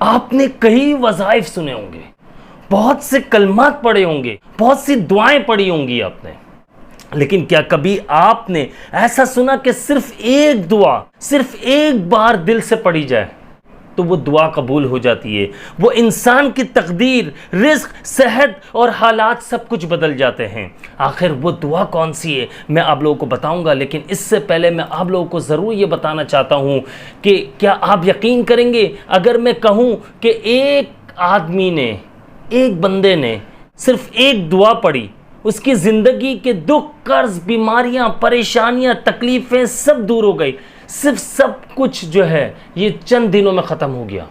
आपने कई वज़ाइफ सुने होंगे, बहुत से कलमात पढ़े होंगे, बहुत सी दुआएं पढ़ी होंगी आपने, लेकिन क्या कभी आपने ऐसा सुना कि सिर्फ एक दुआ सिर्फ एक बार दिल से पढ़ी जाए तो वो दुआ कबूल हो जाती है? वो इंसान की तकदीर, रिज़्क, सेहत और हालात सब कुछ बदल जाते हैं। आखिर वो दुआ कौन सी है मैं आप लोगों को बताऊंगा, लेकिन इससे पहले मैं आप लोगों को ज़रूर ये बताना चाहता हूँ कि क्या आप यकीन करेंगे अगर मैं कहूँ कि एक आदमी ने, एक बंदे ने सिर्फ एक दुआ पढ़ी, उसकी ज़िंदगी के दुख, कर्ज, बीमारियां, परेशानियां, तकलीफ़ें सब दूर हो गई। सिर्फ सब कुछ जो है ये चंद दिनों में ख़त्म हो गया।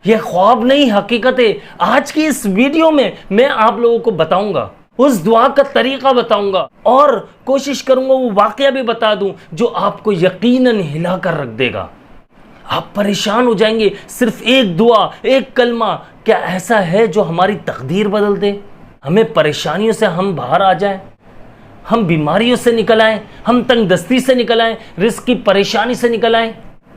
ये ख्वाब नहीं, हकीकत है। आज की इस वीडियो में मैं आप लोगों को बताऊंगा, उस दुआ का तरीक़ा बताऊंगा और कोशिश करूंगा वो वाक़या भी बता दूं जो आपको यकीनन हिला कर रख देगा। आप परेशान हो जाएंगे। सिर्फ एक दुआ, एक कलमा, क्या ऐसा है जो हमारी तकदीर बदल दे? हमें परेशानियों से हम बाहर आ जाएं, हम बीमारियों से निकल आएं, हम तंगदस्ती से निकल आएं, रिस्क की परेशानी से निकल आएं,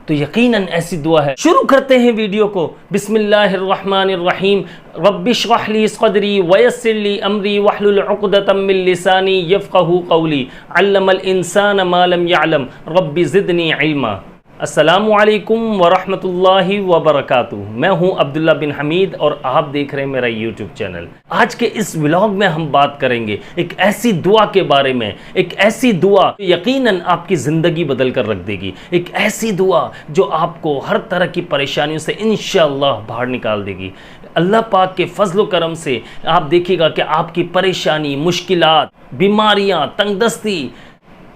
तो यकीनन ऐसी दुआ है। शुरू करते हैं वीडियो को। बिस्मिल्लाहिर्रहमानिर्रहीम। रब्बिश्रह ली सदरी वयस्सिर ली अमरी वहलुल उक़दतम मिन लिसानी यफ़क़हू क़ौली अल्लमल इंसान मा लम यअलम रब्बि ज़िदनी इल्मा। अस्सलामु अलैकुम वरहमतुल्लाहि वबरकातुहू। मैं हूं अब्दुल्ला बिन हमीद और आप देख रहे हैं मेरा यूट्यूब चैनल। आज के इस व्लॉग में हम बात करेंगे एक ऐसी दुआ के बारे में, एक ऐसी दुआ यकीनन आपकी ज़िंदगी बदल कर रख देगी, एक ऐसी दुआ जो आपको हर तरह की परेशानियों से इंशाअल्लाह बाहर निकाल देगी। अल्लाह पाक के फजल करम से आप देखिएगा कि आपकी परेशानी, मुश्किलात, बीमारियाँ, तंगदस्ती,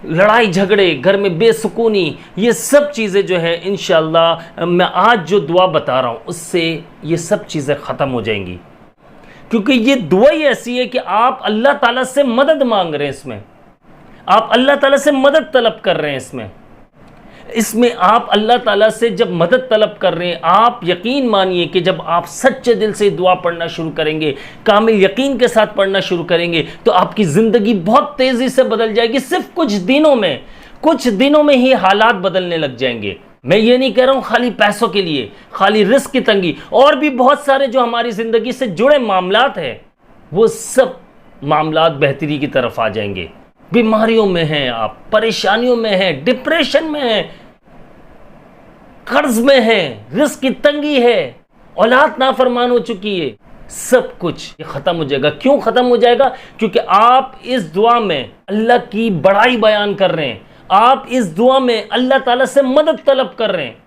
लड़ाई झगड़े, घर में बेसुकूनी, ये सब चीज़ें जो है इंशाअल्लाह मैं आज जो दुआ बता रहा हूँ उससे ये सब चीज़ें ख़त्म हो जाएंगी। क्योंकि ये दुआ ही ऐसी है कि आप अल्लाह ताला से मदद मांग रहे हैं, इसमें आप अल्लाह ताला से मदद तलब कर रहे हैं। इसमें आप अल्लाह ताला से जब मदद तलब कर रहे हैं, आप यकीन मानिए कि जब आप सच्चे दिल से दुआ पढ़ना शुरू करेंगे, कामिल यकीन के साथ पढ़ना शुरू करेंगे, तो आपकी ज़िंदगी बहुत तेज़ी से बदल जाएगी। सिर्फ कुछ दिनों में ही हालात बदलने लग जाएंगे। मैं ये नहीं कह रहा हूँ खाली पैसों के लिए, खाली रिस्क की तंगी, और भी बहुत सारे जो हमारी ज़िंदगी से जुड़े मामलात हैं वो सब मामलात बेहतरी की तरफ आ जाएंगे। बीमारियों में हैं आप, परेशानियों में हैं, डिप्रेशन में हैं, कर्ज में हैं, रिस्क की तंगी है, औलाद नाफरमान हो चुकी है, सब कुछ ये ख़त्म हो जाएगा। क्यों ख़त्म हो जाएगा? क्योंकि आप इस दुआ में अल्लाह की बड़ाई बयान कर रहे हैं, आप इस दुआ में अल्लाह ताला से मदद तलब कर रहे हैं,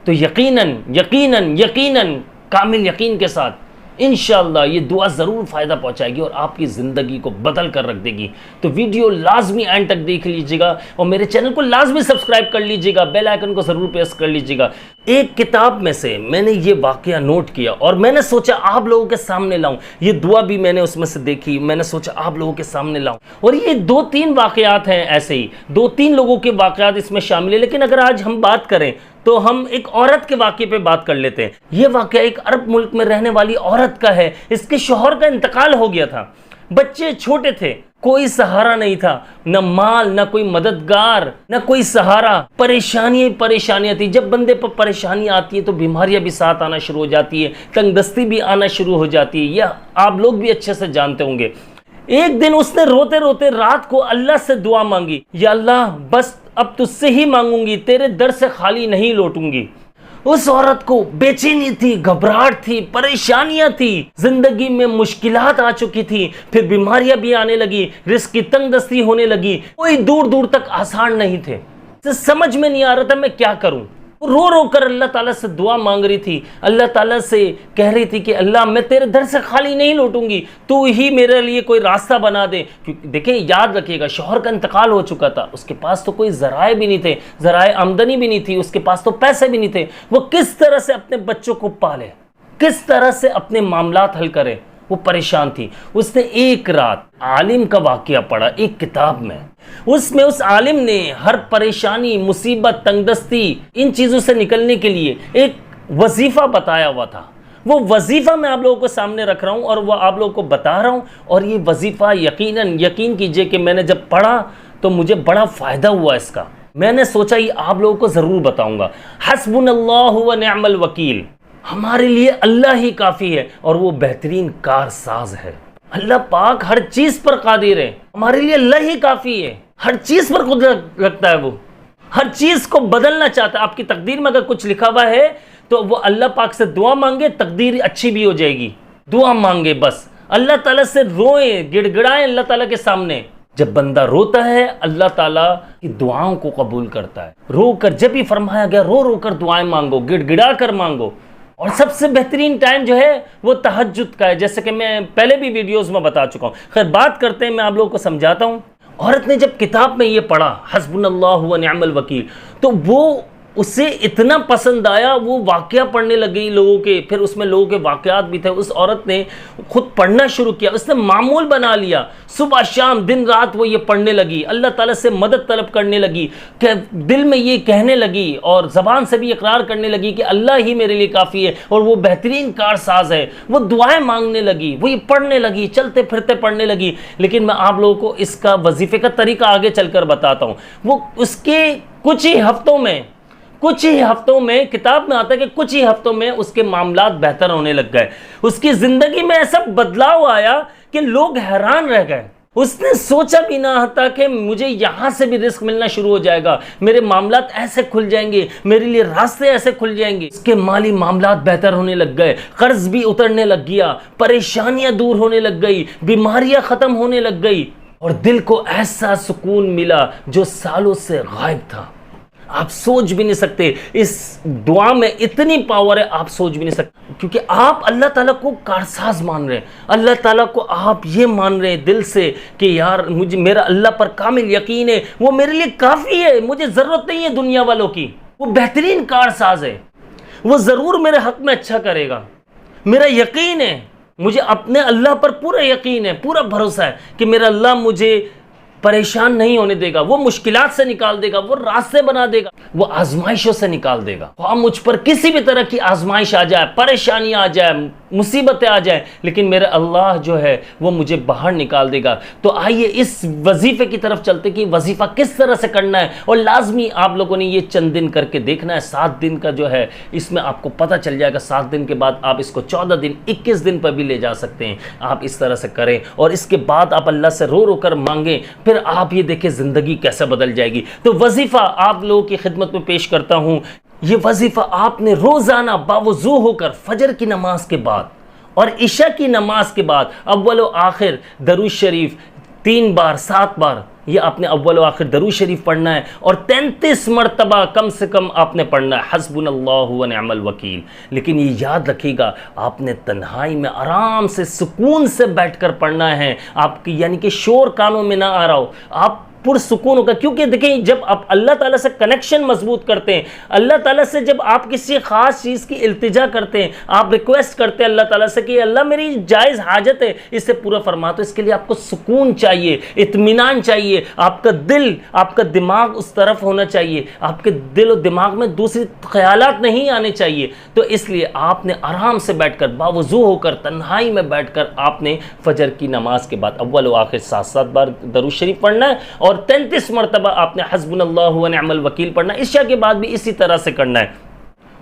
तो यकीनन यकीनन यकीनन कामिल यकीन के साथ इंशाअल्लाह ये दुआ ज़रूर फ़ायदा पहुंचाएगी और आपकी ज़िंदगी को बदल कर रख देगी। तो वीडियो लाजमी एंड तक देख लीजिएगा और मेरे चैनल को लाजमी सब्सक्राइब कर लीजिएगा, बेल आइकन को ज़रूर प्रेस कर लीजिएगा। एक किताब में से मैंने ये वाक़या नोट किया और मैंने सोचा आप लोगों के सामने लाऊं। ये दुआ भी मैंने उसमें से देखी, मैंने सोचा आप लोगों के सामने लाऊं। और ये 2-3 वाक़यात हैं, ऐसे ही 2-3 लोगों के वाक़यात इसमें शामिल है। लेकिन अगर आज हम बात करें तो हम एक औरत के वाक़े पे बात कर लेते हैं। ये वाक़या एक अरब मुल्क में रहने वाली औरत का है। इसके शौहर का इंतकाल हो गया था, बच्चे छोटे थे, कोई सहारा नहीं था, न माल, न कोई मददगार, न कोई सहारा। परेशानियां थी। जब बंदे पर परेशानी आती है तो बीमारियां भी साथ आना शुरू हो जाती है, तंगदस्ती भी आना शुरू हो जाती है। यह आप लोग भी अच्छे से जानते होंगे। एक दिन उसने रोते रोते रात को अल्लाह से दुआ मांगी, या अल्लाह बस अब तुझसे ही मांगूंगी, तेरे दर से खाली नहीं लौटूंगी। उस औरत को बेचैनी थी, घबराहट थी, परेशानियां थी, जिंदगी में मुश्किलात आ चुकी थी, फिर बीमारियां भी आने लगी, रिस्क की तंगदस्ती होने लगी, कोई दूर दूर तक आसान नहीं थे। समझ में नहीं आ रहा था मैं क्या करूं। रो रो कर अल्लाह ताला से दुआ मांग रही थी, अल्लाह ताला से कह रही थी कि अल्लाह मैं तेरे दर से खाली नहीं लौटूंगी, तू ही मेरे लिए कोई रास्ता बना दे। क्योंकि देखिए, याद रखिएगा, शौहर का इंतकाल हो चुका था, उसके पास तो कोई ज़राए भी नहीं थे, ज़राए आमदनी भी नहीं थी, उसके पास तो पैसे भी नहीं थे। वो किस तरह से अपने बच्चों को पाले, किस तरह से अपने मामलात हल करे, वो परेशान थी। उसने एक रात आलिम का वाक़या पढ़ा एक किताब में। उसमें उस आलिम ने हर परेशानी, मुसीबत, तंगदस्ती, इन चीज़ों से निकलने के लिए एक वजीफ़ा बताया हुआ था। वो वजीफ़ा मैं आप लोगों को सामने रख रहा हूँ और वो आप लोगों को बता रहा हूँ। और ये वजीफ़ा यकीन कीजिए कि मैंने जब पढ़ा तो मुझे बड़ा फ़ायदा हुआ इसका। मैंने सोचा ये आप लोगों को ज़रूर बताऊँगा। हस्बुनल्लाहु व निअमल वकील, हमारे लिए अल्लाह ही काफ़ी है और वो बेहतरीन कारसाज है। अल्लाह पाक हर चीज़ पर कादिर है, हमारे लिए अल्लाह ही काफ़ी है। हर चीज़ पर कुदरत रखता है, वो हर चीज़ को बदलना चाहता है। आपकी तकदीर में अगर कुछ लिखा हुआ है तो वो अल्लाह पाक से दुआ मांगे, तकदीर अच्छी भी हो जाएगी। दुआ मांगे, बस अल्लाह ताला से रोए, गिड़गिड़ाएं अल्लाह ताला के सामने। जब बंदा रोता है अल्लाह ताला की दुआओं को कबूल करता है। रो कर, जब भी फरमाया गया रो रो कर दुआएं मांगो, गिड़गिड़ा कर मांगो। और सबसे बेहतरीन टाइम जो है वो तहज्जुद का है, जैसे कि मैं पहले भी वीडियोस में बता चुका हूँ। खैर बात करते हैं, मैं आप लोगों को समझाता हूँ। औरत ने जब किताब में ये पढ़ा हस्बुनल्लाहु व निअमल वकील, तो वो उसे इतना पसंद आया, वो वाक़या पढ़ने लगी लोगों के, फिर उसमें लोगों के वाक़यात भी थे। उस औरत ने खुद पढ़ना शुरू किया, उसने मामूल बना लिया। सुबह शाम दिन रात वो ये पढ़ने लगी, अल्लाह ताला से मदद तलब करने लगी, कि दिल में ये कहने लगी और ज़बान से भी इकरार करने लगी कि अल्लाह ही मेरे लिए काफ़ी है और वो बेहतरीन कारसाज है। वो दुआएं मांगने लगी, वो ये पढ़ने लगी, चलते फिरते पढ़ने लगी। लेकिन मैं आप लोगों को इसका वजीफ़े का तरीका आगे चलकर बताता हूँ। वो उसके कुछ ही हफ्तों में किताब में आता है कि कुछ ही हफ्तों में उसके मामलात बेहतर होने लग गए। उसकी ज़िंदगी में ऐसा बदलाव आया कि लोग हैरान रह गए। उसने सोचा भी ना था कि मुझे यहाँ से भी रिस्क मिलना शुरू हो जाएगा, मेरे मामलात ऐसे खुल जाएंगे, मेरे लिए रास्ते ऐसे खुल जाएंगे। उसके माली मामलात बेहतर होने लग गए, कर्ज भी उतरने लग गया, परेशानियां दूर होने लग गई, बीमारियां ख़त्म होने लग गई और दिल को ऐसा सुकून मिला जो सालों से गायब था। आप सोच भी नहीं सकते, इस दुआ में इतनी पावर है, आप सोच भी नहीं सकते। क्योंकि आप अल्लाह ताला को कारसाज मान रहे हैं, अल्लाह ताला को आप ये मान रहे हैं दिल से कि यार मुझे, मेरा अल्लाह पर कामिल यकीन है, वो मेरे लिए काफ़ी है, मुझे ज़रूरत नहीं है दुनिया वालों की। वो बेहतरीन कारसाज है, वो ज़रूर मेरे हक़ में अच्छा करेगा। मेरा यकीन है, मुझे अपने अल्लाह पर पूरा यकीन है, पूरा भरोसा है कि मेरा अल्लाह मुझे परेशान नहीं होने देगा, वो मुश्किलात से निकाल देगा, वो रास्ते बना देगा, वो आजमाइशों से निकाल देगा। तो मुझ पर किसी भी तरह की आजमाइश आ जाए, परेशानियां आ जाए, मुसीबतें आ जाए, लेकिन मेरे अल्लाह जो है वो मुझे बाहर निकाल देगा। तो आइए इस वजीफे की तरफ चलते कि वजीफा किस तरह से करना है। और लाजमी आप लोगों ने ये चंद दिन करके देखना है। 7 दिन का जो है इसमें आपको पता चल जाएगा। 7 दिन के बाद आप इसको 14 दिन 21 दिन पर भी ले जा सकते हैं। आप इस तरह से करें और इसके बाद आप अल्लाह से रो रो कर मांगें, फिर आप ये देखें ज़िंदगी कैसे बदल जाएगी। तो वजीफ़ा आप लोगों की खिदमत में पेश करता हूँ। ये वजीफ़ा आपने रोज़ाना बावज़ू होकर फजर की नमाज के बाद और इशा की नमाज के बाद अव्वल व आखिर दरूद शरीफ 3 बार 7 बार ये आपने अव्वल व आखिर दरूद शरीफ पढ़ना है और 33 मरतबा कम से कम आपने पढ़ना है हस्बुनल्लाहु व निअमल वकील। लेकिन ये याद रखिएगा, आपने तन्हाई में आराम से सुकून से बैठकर पढ़ना है। आपकी यानी कि शोर कानों में ना आ रहा हो, आप पुरसुकून होगा। क्योंकि देखिए, जब आप अल्लाह ताला से कनेक्शन मजबूत करते हैं, अल्लाह ताला से जब आप किसी ख़ास चीज़ की इल्तिजा करते हैं, आप रिक्वेस्ट करते हैं अल्लाह ताला से कि अल्लाह मेरी जायज़ हाजत है, इससे पूरा फरमा, तो इसके लिए आपको सुकून चाहिए, इत्मीनान चाहिए, आपका दिल आपका दिमाग उस तरफ होना चाहिए, आपके दिल और दिमाग में दूसरी ख्यालात नहीं आने चाहिए। तो इसलिए आपने आराम से बैठकर बावज़ू होकर तन्हाई में बैठकर आपने फजर की नमाज के बाद अव्वल व आखिर 7-7 बार दरूद शरीफ पढ़ना है और 33 मरतबा आपने हस्बुनल्लाहु व निअमल वकील पढ़ना है। इशा के बाद भी इसी तरह से करना है।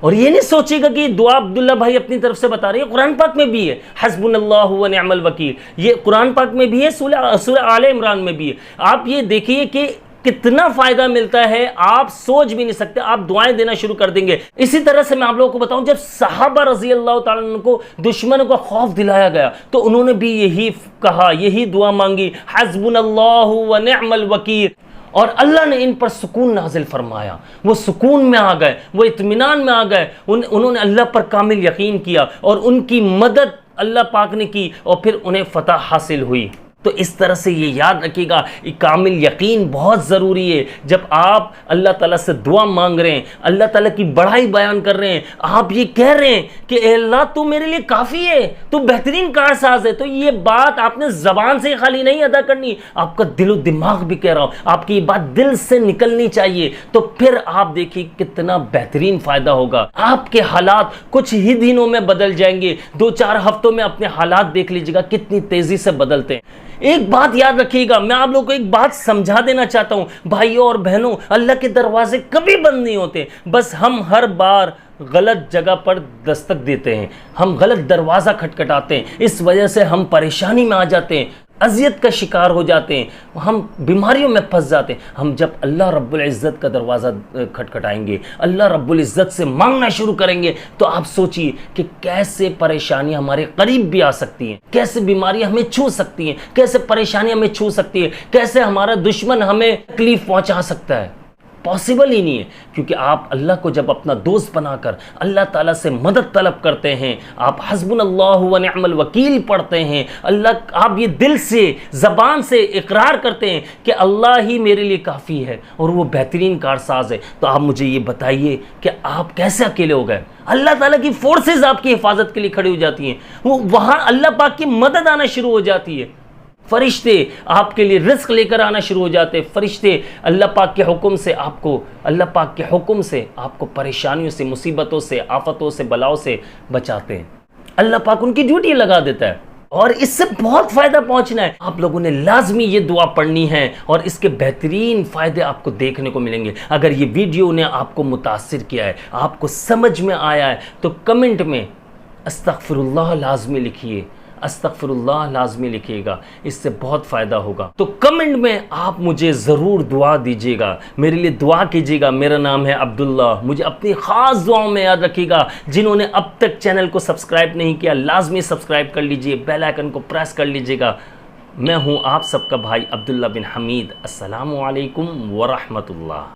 और ये नहीं सोचेगा कि दुआ अब्दुल्ला भाई अपनी तरफ से बता रही है, कुरान पाक में भी है हस्बुनल्लाहु व निअमल वकील, ये कुरान पाक में भी है, सूरह आले इमरान में भी है। आप ये देखिए कि कितना फायदा मिलता है, आप सोच भी नहीं सकते। आप दुआएं देना शुरू कर देंगे। इसी तरह से मैं आप लोगों को बताऊं, जब सहाबा रजी अल्लाह ताला अन्हु को दुश्मनों का खौफ दिलाया गया तो उन्होंने भी यही कहा, यही दुआ मांगी, हस्बुनल्लाहु व निअमल वकील। और अल्लाह ने इन पर सुकून नाजिल फरमाया, वो सुकून में आ गए, वो इत्मीनान में आ गए। उन्होंने अल्लाह पर कामिल यकीन किया और उनकी मदद अल्लाह पाक ने की और फिर उन्हें फतह हासिल हुई। तो इस तरह से ये याद रखिएगा, कामिल यकीन बहुत ज़रूरी है। जब आप अल्लाह ताला से दुआ मांग रहे हैं, अल्लाह ताला की बड़ाई बयान कर रहे हैं, आप ये कह रहे हैं कि अल्लाह तू मेरे लिए काफ़ी है, तू बेहतरीन कारसाज है, तो ये बात आपने ज़बान से खाली नहीं अदा करनी, आपका दिलो दिमाग भी कह रहा हो, आपकी ये बात दिल से निकलनी चाहिए। तो फिर आप देखिए कितना बेहतरीन फ़ायदा होगा। आपके हालात कुछ ही दिनों में बदल जाएंगे। 2-4 हफ्तों में अपने हालात देख लीजिएगा कितनी तेज़ी से बदलते हैं। एक बात याद रखिएगा, मैं आप लोगों को एक बात समझा देना चाहता हूं भाइयों और बहनों, अल्लाह के दरवाजे कभी बंद नहीं होते। बस हम हर बार गलत जगह पर दस्तक देते हैं, हम गलत दरवाज़ा खटखटाते हैं, इस वजह से हम परेशानी में आ जाते हैं, अजियत का शिकार हो जाते हैं, हम बीमारियों में फंस जाते हैं। हम जब अल्लाह रब्बुल इज़्ज़त का दरवाज़ा खटखटाएंगे, अल्लाह रब्बुल इज़्ज़त से मांगना शुरू करेंगे, तो आप सोचिए कि कैसे परेशानियां हमारे करीब भी आ सकती हैं, कैसे बीमारियां हमें छू सकती हैं, कैसे परेशानियां हमें छू सकती है, कैसे हमारा दुश्मन हमें तकलीफ पहुंचा सकता है। पॉसिबल ही नहीं है, क्योंकि आप अल्लाह को जब अपना दोस्त बनाकर अल्लाह ताला से मदद तलब करते हैं, आप हस्बुनल्लाहु व निअमल वकील पढ़ते हैं, अल्लाह, आप ये दिल से ज़बान से इकरार करते हैं कि अल्लाह ही मेरे लिए काफ़ी है और वो बेहतरीन कारसाज है, तो आप मुझे ये बताइए कि आप कैसे अकेले हो गए। अल्लाह ताला की फोर्सेस आपकी हिफाजत के लिए खड़ी हो जाती हैं, वो वहाँ अल्लाह पाक की मदद आना शुरू हो जाती है, फरिश्ते आपके लिए रिस्क लेकर आना शुरू हो जाते हैं, फरिश्ते अल्लाह पाक के हुक्म से आपको, अल्लाह पाक के हुक्म से आपको परेशानियों से, मुसीबतों से, आफतों से, बलाओं से बचाते हैं। अल्लाह पाक उनकी ड्यूटी लगा देता है और इससे बहुत फ़ायदा पहुंचना है। आप लोगों ने लाजमी ये दुआ पढ़नी है और इसके बेहतरीन फ़ायदे आपको देखने को मिलेंगे। अगर ये वीडियो ने आपको मुतासिर किया है, आपको समझ में आया है, तो कमेंट में अस्तगफिरुल्लाह लाजमी लिखिए, अस्तगफिरुल्लाह लाजमी लिखिएगा, इससे बहुत फ़ायदा होगा। तो कमेंट में आप मुझे ज़रूर दुआ दीजिएगा, मेरे लिए दुआ कीजिएगा। मेरा नाम है अब्दुल्ला, मुझे अपनी ख़ास दुआओं में याद रखिएगा। जिन्होंने अब तक चैनल को सब्सक्राइब नहीं किया, लाजमी सब्सक्राइब कर लीजिए, बेल आइकन को प्रेस कर लीजिएगा। मैं हूँ आप सबका भाई अब्दुल्ला बिन हमीद। अस्सलामु अलैकुम व रहमतुल्लाह।